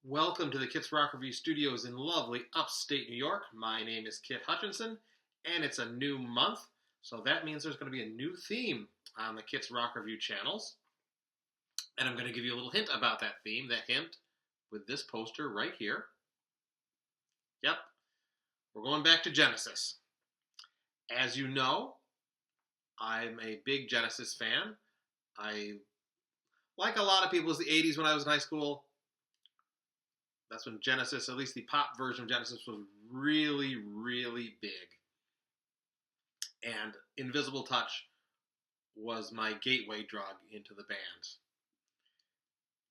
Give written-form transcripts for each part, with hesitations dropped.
Welcome to the Kit's Rock Review Studios in lovely upstate New York. My name is Kit Hutchinson, and it's a new month, so that means there's going to be a new theme on the Kit's Rock Review channels. And I'm going to give you a little hint about that theme, that hint, with this poster right here. Yep, we're going back to Genesis. As you know, I'm a big Genesis fan. Like a lot of people, it was the 80s when I was in high school. That's when Genesis, at least the pop version of Genesis, was really, really big. And Invisible Touch was my gateway drug into the band.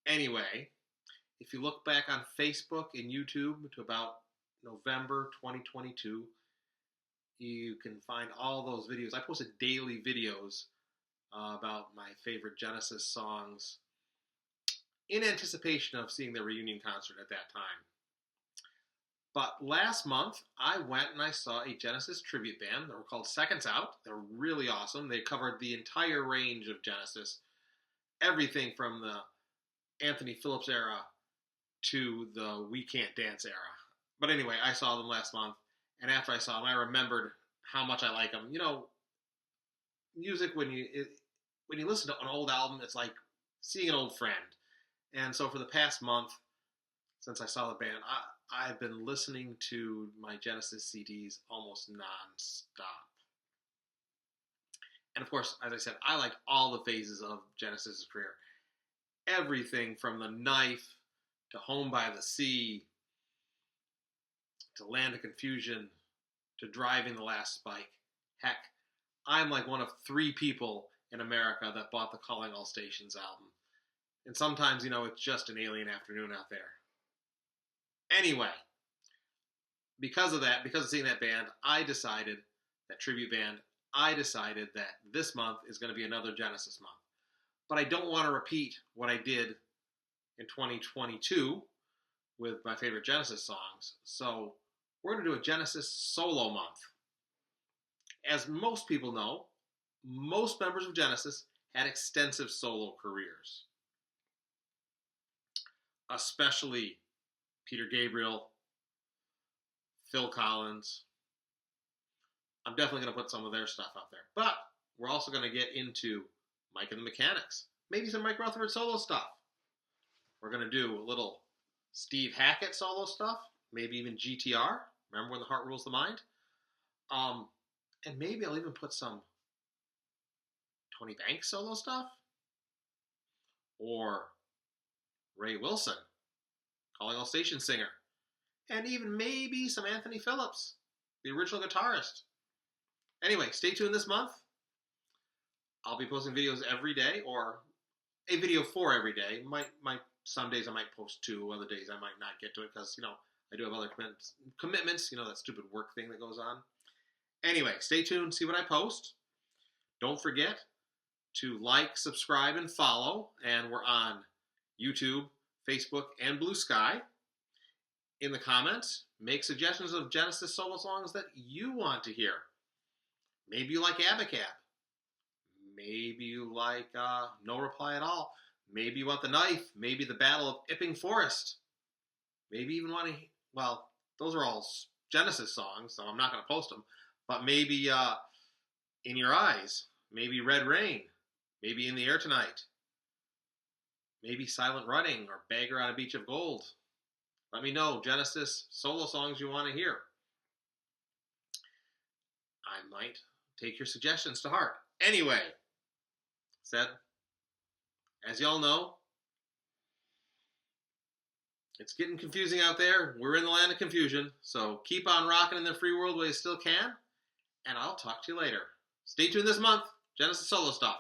Anyway, if you look back on Facebook and YouTube to about November 2022, you can find all those videos. I posted daily videos about my favorite Genesis songs in anticipation of seeing the reunion concert at that time. But last month, I went and I saw a Genesis tribute band. They were called Seconds Out. They're really awesome. They covered the entire range of Genesis, everything from the Anthony Phillips era to the We Can't Dance era. But anyway, I saw them last month, and after I saw them, I remembered how much I like them. You know, music, when you listen to an old album, it's like seeing an old friend. And so for the past month, since I saw the band, I've been listening to my Genesis CDs almost non-stop. And of course, as I said, I like all the phases of Genesis' career. Everything from The Knife to Home by the Sea to Land of Confusion to Driving the Last Spike. Heck, I'm like one of 3 people in America that bought the Calling All Stations album. And sometimes, it's just an alien afternoon out there. Anyway, because of seeing that band, that tribute band, I decided that this month is going to be another Genesis month. But I don't want to repeat what I did in 2022 with my favorite Genesis songs. So we're going to do a Genesis solo month. As most people know, most members of Genesis had extensive solo careers. Especially Peter Gabriel, Phil Collins. I'm definitely going to put some of their stuff out there. But we're also going to get into Mike and the Mechanics. Maybe some Mike Rutherford solo stuff. We're going to do a little Steve Hackett solo stuff. Maybe even GTR. Remember when the heart rules the mind? And maybe I'll even put some Tony Banks solo stuff. Or Ray Wilson, Calling All Stations singer. And even maybe some Anthony Phillips, the original guitarist. Anyway, stay tuned this month. I'll be posting videos every day, or a video for every day. Some days I might post 2, other days I might not get to it because, I do have other commitments, that stupid work thing that goes on. Anyway, stay tuned, see what I post. Don't forget to like, subscribe, and follow. And we're on YouTube, Facebook, and Blue Sky. In the comments, make suggestions of Genesis solo songs that you want to hear. Maybe you like Abacab. Maybe you like No Reply at All. Maybe you want The Knife. Maybe the Battle of Epping Forest. Maybe even want to, those are all Genesis songs, so I'm not going to post them. But maybe In Your Eyes. Maybe Red Rain. Maybe In the Air Tonight. Maybe Silent Running or Bagger on a Beach of Gold. Let me know Genesis solo songs you want to hear. I might take your suggestions to heart. Anyway, as y'all know, it's getting confusing out there. We're in the land of confusion. So keep on rocking in the free world while you still can. And I'll talk to you later. Stay tuned this month. Genesis solo stuff.